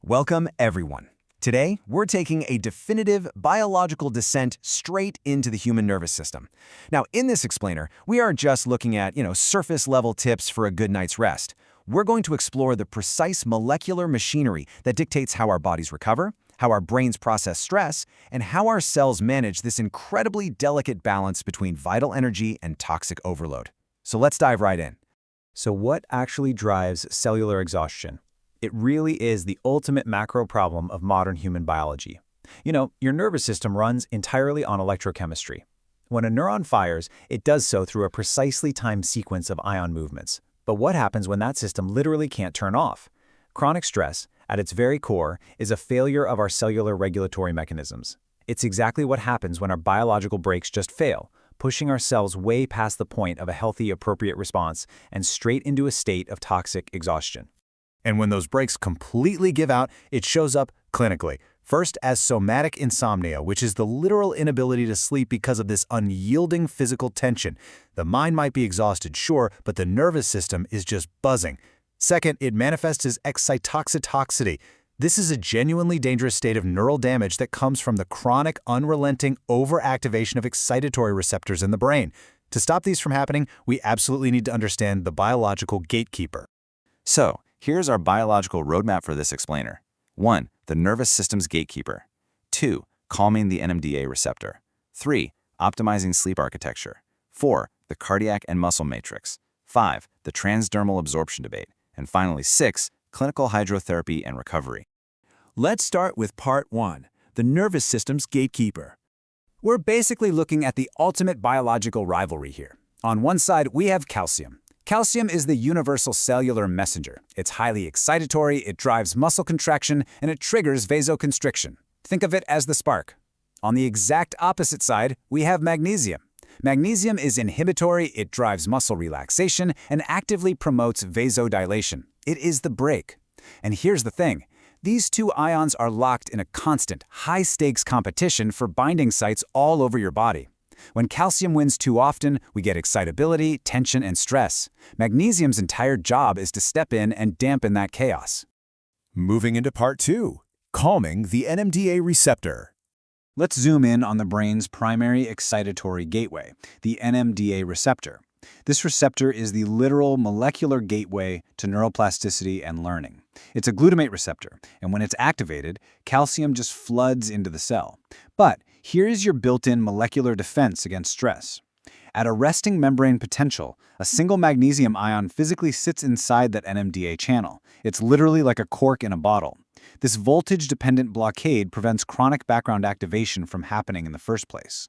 Welcome, everyone. Today, we're taking a definitive biological descent straight into the human nervous system. Now, in this explainer, we aren't just looking at, surface-level tips for a good night's rest. We're going to explore the precise molecular machinery that dictates how our bodies recover, how our brains process stress, and how our cells manage this incredibly delicate balance between vital energy and toxic overload. So let's dive right in. So what actually drives cellular exhaustion? It really is the ultimate macro problem of modern human biology. Your nervous system runs entirely on electrochemistry. When a neuron fires, it does so through a precisely timed sequence of ion movements. But what happens when that system literally can't turn off? Chronic stress, at its very core, is a failure of our cellular regulatory mechanisms. It's exactly what happens when our biological brakes just fail, pushing our cells way past the point of a healthy, appropriate response and straight into a state of toxic exhaustion. And when those brakes completely give out, it shows up clinically. First, as somatic insomnia, which is the literal inability to sleep because of this unyielding physical tension. The mind might be exhausted, sure, but the nervous system is just buzzing. Second, it manifests as excitotoxicity. This is a genuinely dangerous state of neural damage that comes from the chronic, unrelenting overactivation of excitatory receptors in the brain. To stop these from happening, we absolutely need to understand the biological gatekeeper. So, here's our biological roadmap for this explainer. 1. The nervous system's gatekeeper. 2. Calming the NMDA receptor. 3. Optimizing sleep architecture. 4. The cardiac and muscle matrix. 5. The transdermal absorption debate. And finally, 6. Clinical hydrotherapy and recovery. Let's start with part 1, the nervous system's gatekeeper. We're basically looking at the ultimate biological rivalry here. On one side, we have calcium. Calcium is the universal cellular messenger. It's highly excitatory, it drives muscle contraction, and it triggers vasoconstriction. Think of it as the spark. On the exact opposite side, we have magnesium. Magnesium is inhibitory, it drives muscle relaxation, and actively promotes vasodilation. It is the brake. And here's the thing. These two ions are locked in a constant, high-stakes competition for binding sites all over your body. When calcium wins too often, we get excitability, tension, and stress. Magnesium's entire job is to step in and dampen that chaos. Moving into part 2, calming the NMDA receptor. Let's zoom in on the brain's primary excitatory gateway, the NMDA receptor. This receptor is the literal molecular gateway to neuroplasticity and learning. It's a glutamate receptor, and when it's activated, calcium just floods into the cell. But here's your built-in molecular defense against stress. At a resting membrane potential, a single magnesium ion physically sits inside that NMDA channel. It's literally like a cork in a bottle. This voltage-dependent blockade prevents chronic background activation from happening in the first place.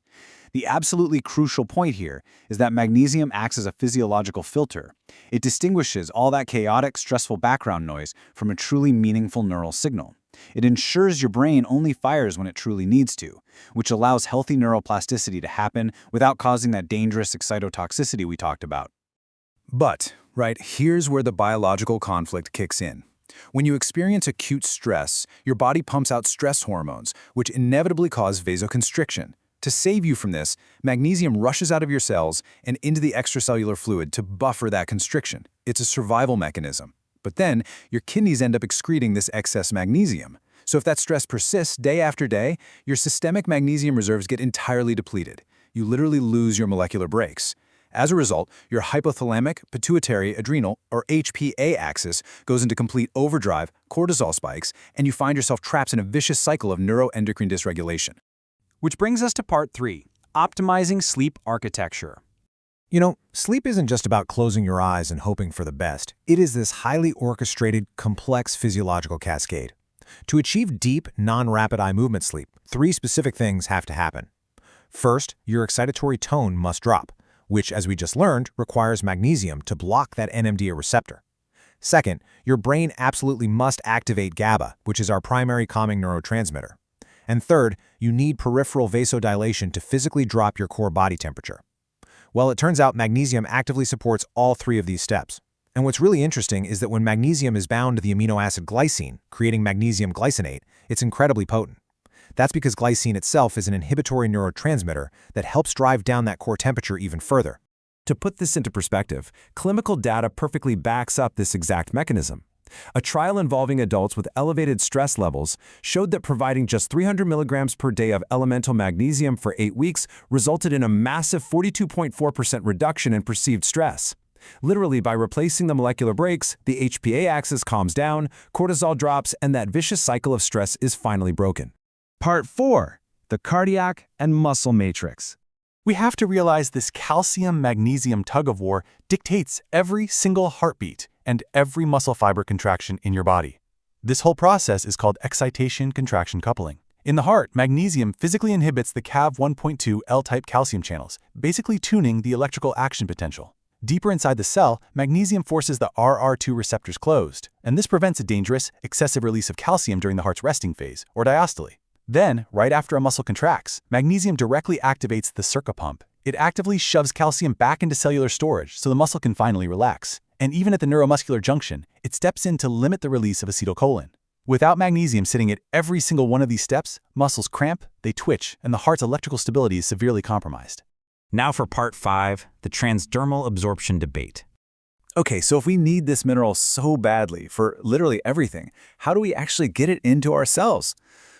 The absolutely crucial point here is that magnesium acts as a physiological filter. It distinguishes all that chaotic, stressful background noise from a truly meaningful neural signal. It ensures your brain only fires when it truly needs to, which allows healthy neuroplasticity to happen without causing that dangerous excitotoxicity we talked about. But, here's where the biological conflict kicks in. When you experience acute stress, your body pumps out stress hormones, which inevitably cause vasoconstriction. To save you from this, magnesium rushes out of your cells and into the extracellular fluid to buffer that constriction. It's a survival mechanism. But then, your kidneys end up excreting this excess magnesium. So if that stress persists day after day, your systemic magnesium reserves get entirely depleted. You literally lose your molecular brakes. As a result, your hypothalamic, pituitary, adrenal, or HPA axis goes into complete overdrive, cortisol spikes, and you find yourself trapped in a vicious cycle of neuroendocrine dysregulation. Which brings us to part 3, optimizing sleep architecture. Sleep isn't just about closing your eyes and hoping for the best. It is this highly orchestrated, complex physiological cascade. To achieve deep, non-rapid eye movement sleep, 3 specific things have to happen. First, your excitatory tone must drop, which, as we just learned, requires magnesium to block that NMDA receptor. Second, your brain absolutely must activate GABA, which is our primary calming neurotransmitter. And third, you need peripheral vasodilation to physically drop your core body temperature. Well, it turns out magnesium actively supports all 3 of these steps. And what's really interesting is that when magnesium is bound to the amino acid glycine, creating magnesium glycinate, it's incredibly potent. That's because glycine itself is an inhibitory neurotransmitter that helps drive down that core temperature even further. To put this into perspective, clinical data perfectly backs up this exact mechanism. A trial involving adults with elevated stress levels showed that providing just 300 milligrams per day of elemental magnesium for 8 weeks resulted in a massive 42.4% reduction in perceived stress. Literally, by replacing the molecular brakes, the HPA axis calms down, cortisol drops, and that vicious cycle of stress is finally broken. Part 4. The cardiac and muscle matrix. We have to realize this calcium-magnesium tug-of-war dictates every single heartbeat and every muscle fiber contraction in your body. This whole process is called excitation-contraction coupling. In the heart, magnesium physically inhibits the Cav1.2 L-type calcium channels, basically tuning the electrical action potential. Deeper inside the cell, magnesium forces the RR2 receptors closed, and this prevents a dangerous, excessive release of calcium during the heart's resting phase, or diastole. Then, right after a muscle contracts, magnesium directly activates the circuit pump. It actively shoves calcium back into cellular storage so the muscle can finally relax. And even at the neuromuscular junction, it steps in to limit the release of acetylcholine. Without magnesium sitting at every single one of these steps, muscles cramp, they twitch, and the heart's electrical stability is severely compromised. Now for Part 5, the transdermal absorption debate. Okay, so if we need this mineral so badly for literally everything, how do we actually get it into our cells?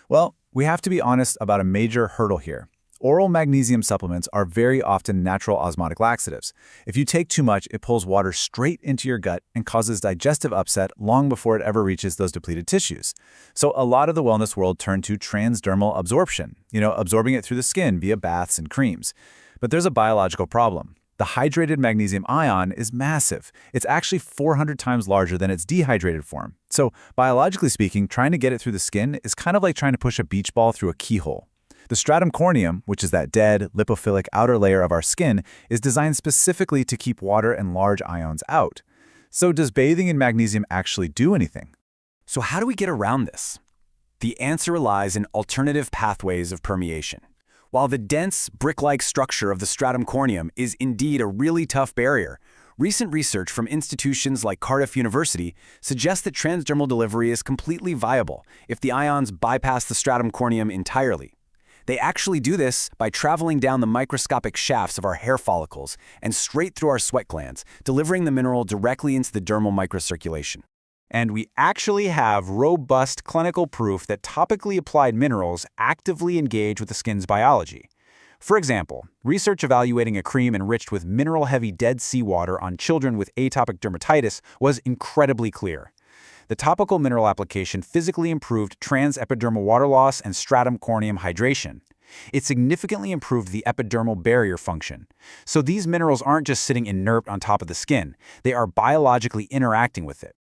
Well, we have to be honest about a major hurdle here. Oral magnesium supplements are very often natural osmotic laxatives. If you take too much, it pulls water straight into your gut and causes digestive upset long before it ever reaches those depleted tissues. So a lot of the wellness world turned to transdermal absorption, absorbing it through the skin via baths and creams. But there's a biological problem. The hydrated magnesium ion is massive. It's actually 400 times larger than its dehydrated form. So biologically speaking, trying to get it through the skin is kind of like trying to push a beach ball through a keyhole. The stratum corneum, which is that dead, lipophilic outer layer of our skin, is designed specifically to keep water and large ions out. So does bathing in magnesium actually do anything? So how do we get around this? The answer lies in alternative pathways of permeation. While the dense, brick-like structure of the stratum corneum is indeed a really tough barrier, recent research from institutions like Cardiff University suggests that transdermal delivery is completely viable if the ions bypass the stratum corneum entirely. They actually do this by traveling down the microscopic shafts of our hair follicles and straight through our sweat glands, delivering the mineral directly into the dermal microcirculation. And we actually have robust clinical proof that topically applied minerals actively engage with the skin's biology. For example, research evaluating a cream enriched with mineral-heavy dead seawater on children with atopic dermatitis was incredibly clear. The topical mineral application physically improved transepidermal water loss and stratum corneum hydration. It significantly improved the epidermal barrier function. So these minerals aren't just sitting inert on top of the skin, they are biologically interacting with it.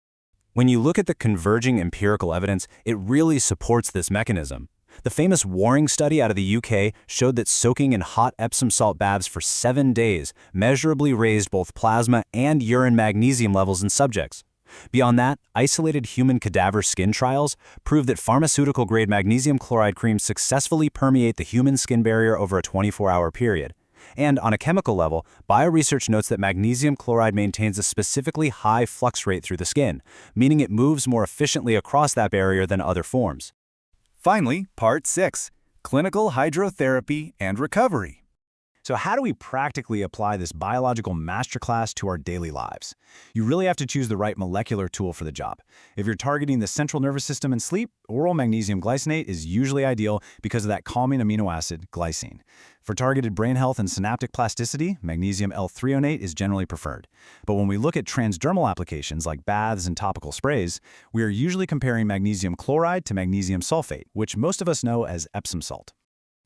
When you look at the converging empirical evidence, it really supports this mechanism. The famous Waring study out of the UK showed that soaking in hot Epsom salt baths for 7 days measurably raised both plasma and urine magnesium levels in subjects. Beyond that, isolated human cadaver skin trials prove that pharmaceutical-grade magnesium chloride creams successfully permeate the human skin barrier over a 24-hour period. And on a chemical level, bioresearch notes that magnesium chloride maintains a specifically high flux rate through the skin, meaning it moves more efficiently across that barrier than other forms. Finally, Part 6, Clinical Hydrotherapy and Recovery. So how do we practically apply this biological masterclass to our daily lives? You really have to choose the right molecular tool for the job. If you're targeting the central nervous system and sleep, oral magnesium glycinate is usually ideal because of that calming amino acid, glycine. For targeted brain health and synaptic plasticity, magnesium L-threonate is generally preferred. But when we look at transdermal applications like baths and topical sprays, we are usually comparing magnesium chloride to magnesium sulfate, which most of us know as Epsom salt.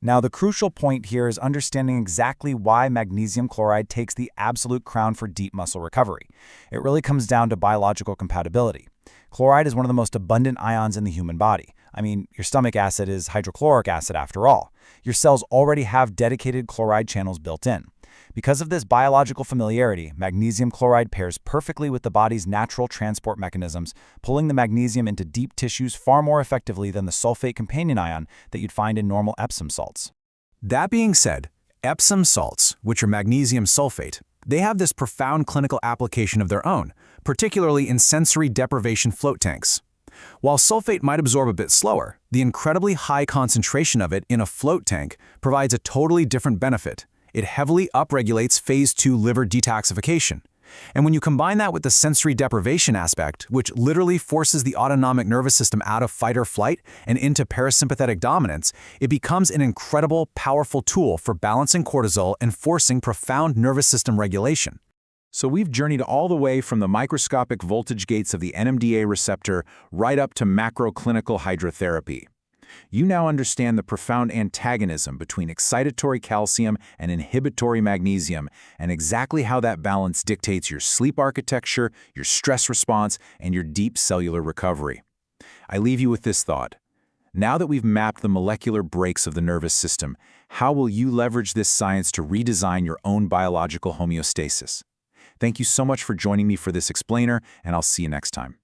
Now, the crucial point here is understanding exactly why magnesium chloride takes the absolute crown for deep muscle recovery. It really comes down to biological compatibility. Chloride is one of the most abundant ions in the human body. I mean, your stomach acid is hydrochloric acid after all. Your cells already have dedicated chloride channels built in. Because of this biological familiarity, magnesium chloride pairs perfectly with the body's natural transport mechanisms, pulling the magnesium into deep tissues far more effectively than the sulfate companion ion that you'd find in normal Epsom salts. That being said, Epsom salts, which are magnesium sulfate, they have this profound clinical application of their own, particularly in sensory deprivation float tanks. While sulfate might absorb a bit slower, the incredibly high concentration of it in a float tank provides a totally different benefit. It heavily upregulates phase 2 liver detoxification. And when you combine that with the sensory deprivation aspect, which literally forces the autonomic nervous system out of fight or flight and into parasympathetic dominance, it becomes an incredible, powerful tool for balancing cortisol and forcing profound nervous system regulation. So we've journeyed all the way from the microscopic voltage gates of the NMDA receptor right up to macroclinical hydrotherapy. You now understand the profound antagonism between excitatory calcium and inhibitory magnesium, and exactly how that balance dictates your sleep architecture, your stress response, and your deep cellular recovery. I leave you with this thought. Now that we've mapped the molecular brakes of the nervous system, how will you leverage this science to redesign your own biological homeostasis? Thank you so much for joining me for this explainer, and I'll see you next time.